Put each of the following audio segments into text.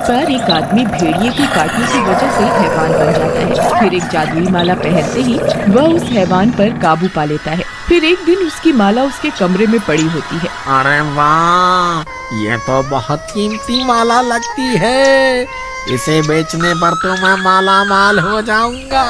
बार एक आदमी भेड़िए के काटने की वजह से हैवान बन जाता है। फिर एक जादुई माला पहनते ही वह उस हैवान पर काबू पा लेता है। फिर एक दिन उसकी माला उसके कमरे में पड़ी होती है। अरे वाह, ये तो बहुत कीमती माला लगती है। इसे बेचने पर तो मैं माला माल हो जाऊंगा।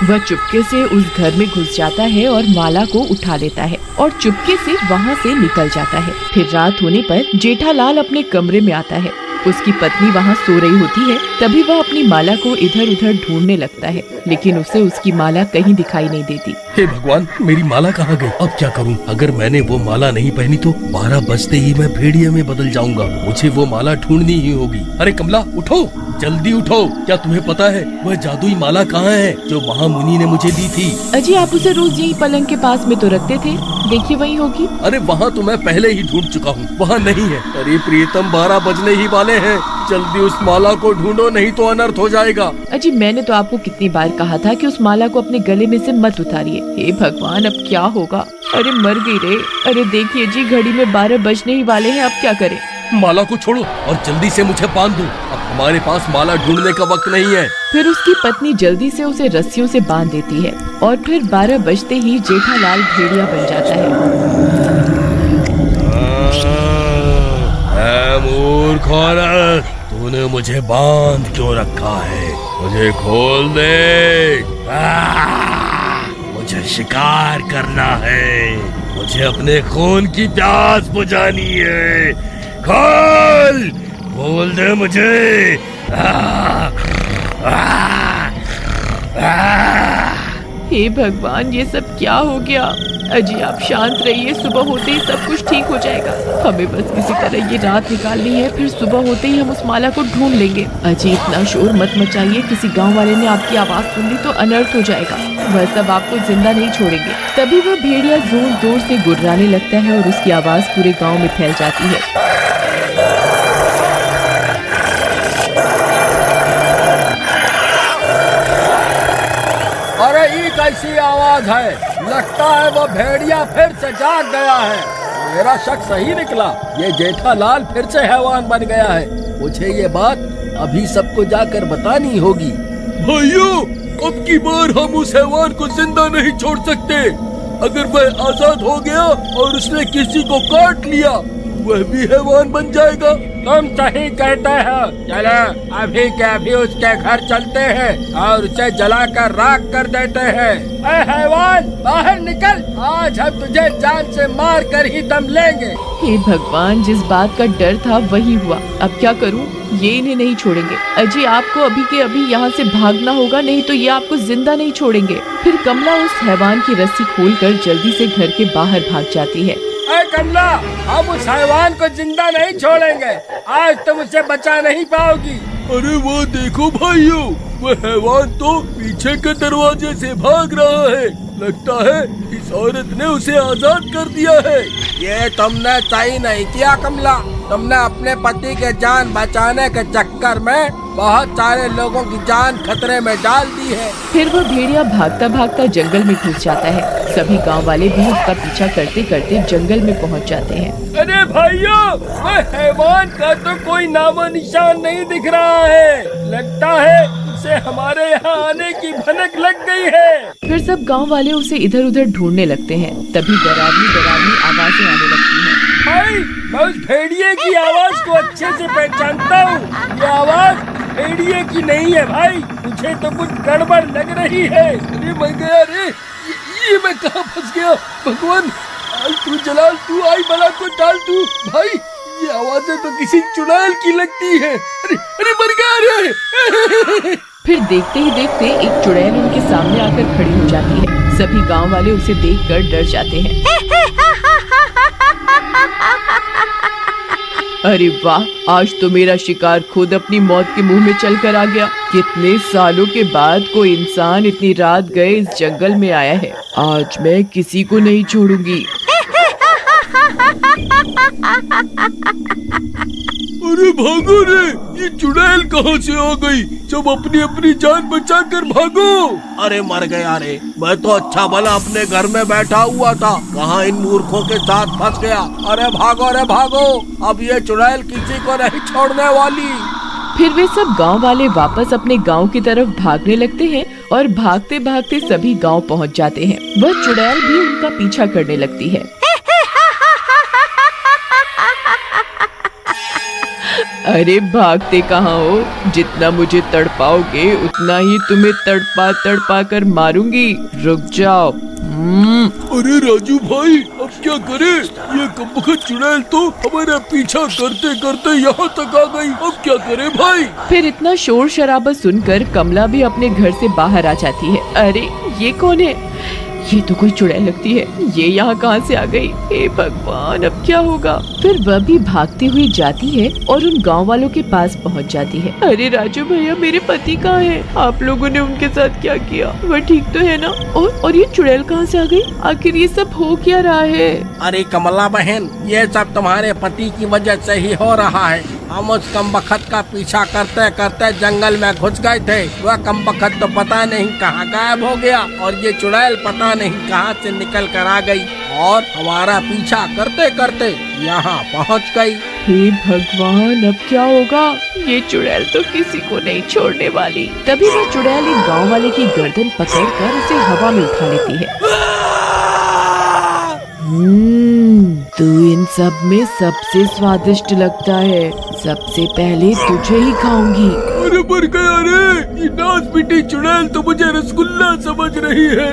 वह चुपके से उस घर में घुस जाता है और माला को उठा लेता है और चुपके से वहाँ से निकल जाता है। फिर रात होने पर जेठालाल अपने कमरे में आता है। उसकी पत्नी वहाँ सो रही होती है। तभी वह अपनी माला को इधर उधर ढूंढने लगता है, लेकिन उसे उसकी माला कहीं दिखाई नहीं देती। हे भगवान, मेरी माला कहाँ गई? अब क्या करूँ? अगर मैंने वो माला नहीं पहनी तो 12 बजते ही मैं भेड़िए में बदल जाऊंगा। मुझे वो माला ढूंढनी ही होगी। अरे कमला, उठो, जल्दी उठो। क्या तुम्हें पता है वह जादुई माला कहाँ है जो महामुनि ने मुझे दी थी? अजी, आप उसे रोज यही पलंग के पास में तो रखते थे, देखिए वही होगी। अरे वहाँ तो मैं पहले ही ढूंढ चुका हूँ, वहाँ नहीं है। अरे प्रियतम, 12 बजने ही वाले हैं, जल्दी उस माला को ढूंढो, नहीं तो अनर्थ हो जाएगा। अजी, मैंने तो आपको कितनी बार कहा था कि उस माला को अपने गले में से मत उतारिए। हे भगवान, अब क्या होगा? अरे मर गई रे। अरे देखिए जी, घड़ी में 12 बजने ही वाले हैं, अब क्या करें? माला को छोड़ो और जल्दी से मुझे बांध दो। अब हमारे पास माला ढूंढने का वक्त नहीं है। फिर उसकी पत्नी जल्दी से उसे रस्सियों से बांध देती है और फिर 12 बजते ही जेठालाल भेड़िया बन जाता है। मूर्ख औरत, तूने मुझे बांध क्यों रखा है? मुझे खोल दे। मुझे शिकार करना है, मुझे अपने खून की प्यास बुझानी है। खोल दे मुझे। हे भगवान, ये सब क्या हो गया? अजी, आप शांत रहिए, सुबह होते ही सब कुछ ठीक हो जाएगा। हमें बस किसी तरह ये रात निकालनी है, फिर सुबह होते ही हम उस माला को ढूंढ लेंगे। अजी, इतना शोर मत मचाइए, किसी गांव वाले ने आपकी आवाज सुन ली तो अनर्थ हो जाएगा। वह सब आपको जिंदा नहीं छोड़ेंगे। तभी वह भेड़िया जोर जोर से गुर्राने लगता है और उसकी आवाज पूरे गाँव में फैल जाती है। अरे ये कैसी आवाज है? लगता है वो भेड़िया फिर से जाग गया है। मेरा शक सही निकला, ये जेठालाल फिर से हैवान बन गया है। मुझे ये बात अभी सबको जाकर बतानी होगी। भाइयों, अब की बार हम उस हैवान को जिंदा नहीं छोड़ सकते। अगर वह आजाद हो गया और उसने किसी को काट लिया, वह भी हैवान बन जाएगा। तुम सही कहते हो। चलो अभी के अभी उसके घर चलते हैं और उसे जलाकर राख कर देते हैं। ऐ हैवान, बाहर निकल, आज हम तुझे जान से मार कर ही दम लेंगे। हे भगवान, जिस बात का डर था वही हुआ। अब क्या करूं? ये इन्हें नहीं छोड़ेंगे। अजी, आपको अभी के अभी यहाँ से भागना होगा, नहीं तो ये आपको जिंदा नहीं छोड़ेंगे। फिर कमला उस हैवान की रस्सी खोलकर जल्दी से घर के बाहर भाग जाती है। ऐ कमला, हम उस हैवान को जिंदा नहीं छोड़ेंगे। आज तुम उसे बचा नहीं पाओगी। अरे वो देखो भाइयों, वो हैवान तो पीछे के दरवाजे से भाग रहा है। लगता है इस औरत ने उसे आजाद कर दिया है। ये तुमने सही नहीं किया कमला। तुमने अपने पति के जान बचाने के चक्कर में बहुत सारे लोगों की जान खतरे में डाल दी है। फिर वह भेड़िया भागता भागता जंगल में घुस जाता है। सभी गांव वाले भी उसका पीछा करते करते जंगल में पहुंच जाते हैं। अरे भाइयों, वह हैवान का तो कोई नामो निशान नहीं दिख रहा है। लगता है उसे हमारे यहाँ आने की भनक लग गई है। फिर सब गांव वाले उसे इधर उधर ढूंढने लगते हैं। तभी डरावनी डरावनी आवाजें आने लगती हैं। भाई, मैं उस भेड़िए की आवाज को अच्छे से पहचानता हूँ। ये आवाज भेड़िए की नहीं है भाई, मुझे तो कुछ गड़बड़ लग रही है। अरे मैं गया रे, ये मैं कहाँ फंस गया? भगवान, तू जलाल, तू आई बला को डाल तू। भाई, ये आवाजें तो किसी चुड़ैल की लगती है। अरे अरे मर गया रे। फिर देखते ही देखते एक चुड़ैल उनके सामने आकर खड़ी हो जाती है। सभी गांव वाले उसे देखकर डर जाते हैं। अरे वाह, आज तो मेरा शिकार खुद अपनी मौत के मुंह में चलकर आ गया। कितने सालों के बाद कोई इंसान इतनी रात गए इस जंगल में आया है। आज मैं किसी को नहीं छोड़ूंगी। अरे भागो रे, ये चुड़ैल कहाँ से आ गई? सब अपनी अपनी जान बचाकर भागो। अरे मर गया रे, मैं तो अच्छा भला अपने घर में बैठा हुआ था, कहाँ इन मूर्खों के साथ फंस गया। अरे भागो, अब ये चुड़ैल किसी को नहीं छोड़ने वाली। फिर वे सब गांव वाले वापस अपने गांव की तरफ भागने लगते हैं और भागते भागते सभी गांव पहुंच जाते हैं। वह चुड़ैल भी उनका पीछा करने लगती है। अरे भागते कहाँ हो? जितना मुझे तड़पाओगे उतना ही तुम्हें तड़पा कर मारूंगी। रुक जाओ। अरे राजू भाई, अब क्या करें? ये कमबख्त चुड़ैल तो हमारा पीछा करते करते यहाँ तक आ गई। अब क्या करें भाई? फिर इतना शोर शराबा सुनकर कमला भी अपने घर से बाहर आ जाती है। अरे ये कौन है? ये तो कोई चुड़ैल लगती है। ये यहाँ कहाँ से आ गई? हे भगवान, अब क्या होगा? फिर वह भी भागती हुई जाती है और उन गांव वालों के पास पहुँच जाती है। अरे राजू भैया, मेरे पति कहाँ है? आप लोगों ने उनके साथ क्या किया? वह ठीक तो है ना? और ये चुड़ैल कहाँ से आ गई? आखिर ये सब हो क्या रहा है? अरे कमला बहन, ये सब तुम्हारे पति की वजह से ही हो रहा है। हम उस कमबख्त का पीछा करते करते जंगल में घुस गए थे। वह कमबख्त तो पता नहीं कहाँ गायब हो गया और ये चुड़ैल पता नहीं कहाँ से निकल कर आ गई और हमारा पीछा करते करते यहाँ पहुँच गई। हे भगवान, अब क्या होगा? ये चुड़ैल तो किसी को नहीं छोड़ने वाली। तभी वो चुड़ैल एक गांव वाले की गर्दन पकड़कर उसे हवा में उठा लेती है। तू इन सब में सबसे स्वादिष्ट लगता है। सबसे पहले तुझे ही खाऊंगी। अरे मर गया रे, ये नाच पीटी चुड़ैल तो मुझे रसगुल्ला समझ रही है।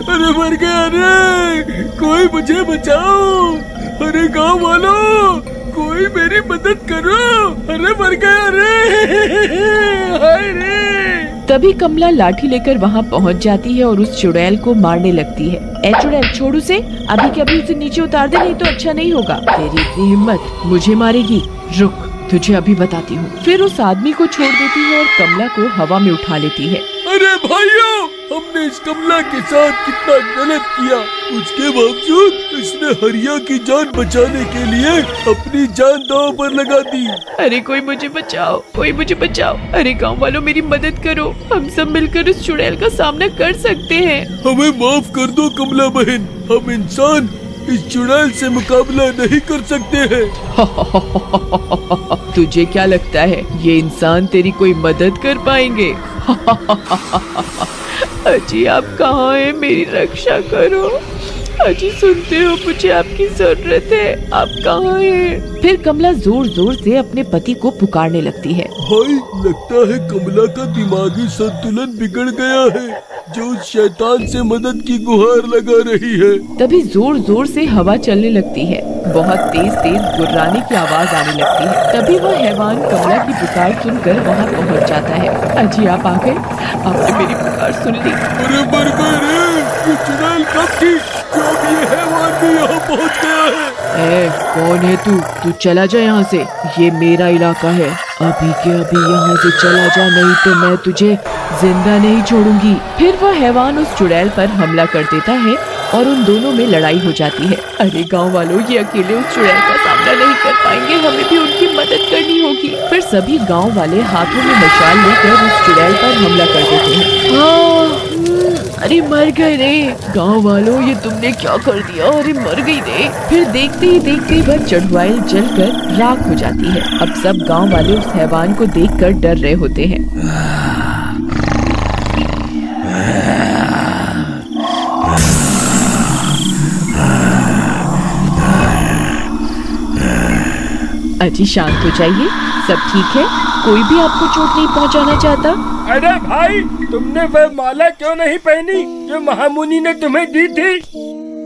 अरे मर गया रे, कोई मुझे बचाओ। अरे गाँव वालों, कोई मेरी मदद करो। अरे मर गया रे, हाय रे। तभी कमला लाठी लेकर वहाँ पहुँच जाती है और उस चुड़ैल को मारने लगती है। ए चुड़ैल, छोड़ उसे, अभी के अभी उसे नीचे उतार दे, नहीं तो अच्छा नहीं होगा। तेरी इतनी हिम्मत, मुझे मारेगी? रुक, तुझे अभी बताती हूँ। फिर उस आदमी को छोड़ देती है और कमला को हवा में उठा लेती है। अरे भाइयों, हमने इस कमला के साथ कितना गलत किया, उसके बावजूद इसने हरिया की जान बचाने के लिए अपनी जान दांव पर लगा दी। अरे कोई मुझे बचाओ, कोई मुझे बचाओ। अरे गांव वालों, मेरी मदद करो। हम सब मिलकर उस चुड़ैल का सामना कर सकते हैं। हमें माफ कर दो कमला बहन, हम इंसान इस चुड़ैल से मुकाबला नहीं कर सकते हैं। तुझे क्या लगता है ये इंसान तेरी कोई मदद कर पाएंगे? अजी आप कहाँ हैं? मेरी रक्षा करो। अजी सुनते हो, मुझे आपकी जरूरत है। आप कहाँ हैं? फिर कमला जोर जोर से अपने पति को पुकारने लगती है। भाई, लगता है कमला का दिमागी संतुलन बिगड़ गया है, जो उस शैतान से मदद की गुहार लगा रही है। तभी जोर जोर से हवा चलने लगती है। बहुत तेज तेज गुर्राने की आवाज आने लगती है। तभी वह हैवान कमला की पुकार सुनकर वहाँ पहुँच जाता है। अजी आप आ गए, आपने मेरी पुकार सुन ली। अरे मर गए रे, ये चुड़ैल कब थी जब ये हैवान भी यहाँ पहुँच गया है? कौन है तू चला जा यहाँ से, ये मेरा इलाका है। अभी के अभी यहाँ से चला जा, नहीं तो मैं तुझे जिंदा नहीं छोड़ूंगी। फिर वह हैवान उस चुड़ैल पर हमला कर देता है और उन दोनों में लड़ाई हो जाती है। अरे गांव वालों, ये अकेले उस चुड़ैल का सामना नहीं कर पाएंगे, हमें भी उनकी मदद करनी होगी। फिर सभी गांव वाले हाथों में मशाल लेकर उस चुड़ैल पर हमला कर देते हैं। अरे मर गए रे गांव वालों, ये तुमने क्या कर दिया? अरे मर गई रे। फिर देखते ही देखते वह चढ़वाइल जलकर राख हो जाती है। अब सब गांव वाले उस हैवान को देखकर डर रहे होते हैं। अजी शांत हो जाइए, सब ठीक है, कोई भी आपको चोट नहीं पहुंचाना चाहता। अरे भाई, तुमने वह माला क्यों नहीं पहनी जो महामुनि ने तुम्हें दी थी?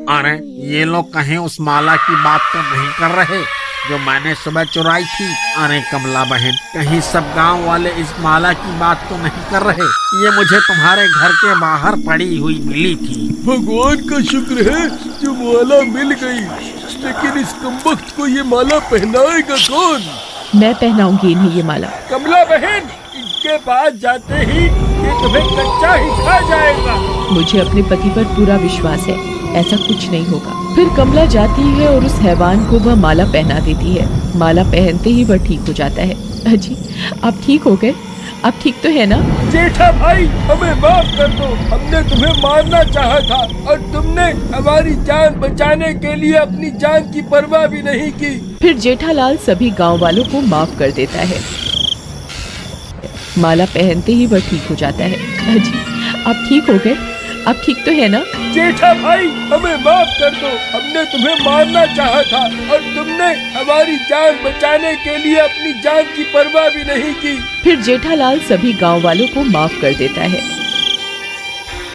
अरे ये लोग कहीं उस माला की बात तो नहीं कर रहे जो मैंने सुबह चुराई थी? अरे कमला बहन, कहीं सब गांव वाले इस माला की बात तो नहीं कर रहे? ये मुझे तुम्हारे घर के बाहर पड़ी हुई मिली थी। भगवान का शुक्र है जो माला मिल गई, लेकिन इस कमबख्त को ये माला पहनाएगा कौन? मैं पहनाऊंगी इन्हें ये माला। कमला बहन, इसके पास जाते ही ये तुम्हें कच्चा ही खा जाएगा। मुझे अपने पति पर पूरा विश्वास है, ऐसा कुछ नहीं होगा। फिर कमला जाती है और उस हैवान को वह माला पहना देती है। माला पहनते ही वह ठीक हो जाता है। अजी, आप ठीक हो गए? आप ठीक तो है ना? जेठा भाई, हमें माफ कर दो। हमने तुम्हें मारना चाहा था और तुमने हमारी जान बचाने के लिए अपनी जान की परवाह भी नहीं की। फिर जेठालाल सभी गांव वालों को माफ कर देता है। माला पहनते ही वह ठीक हो जाता है। अजी, आप ठीक हो गए? आप ठीक तो है ना? जेठा भाई, हमें माफ कर दो। हमने तुम्हें मारना चाहा था और तुमने हमारी जान बचाने के लिए अपनी जान की परवाह भी नहीं की। फिर जेठालाल सभी गांव वालों को माफ कर देता है।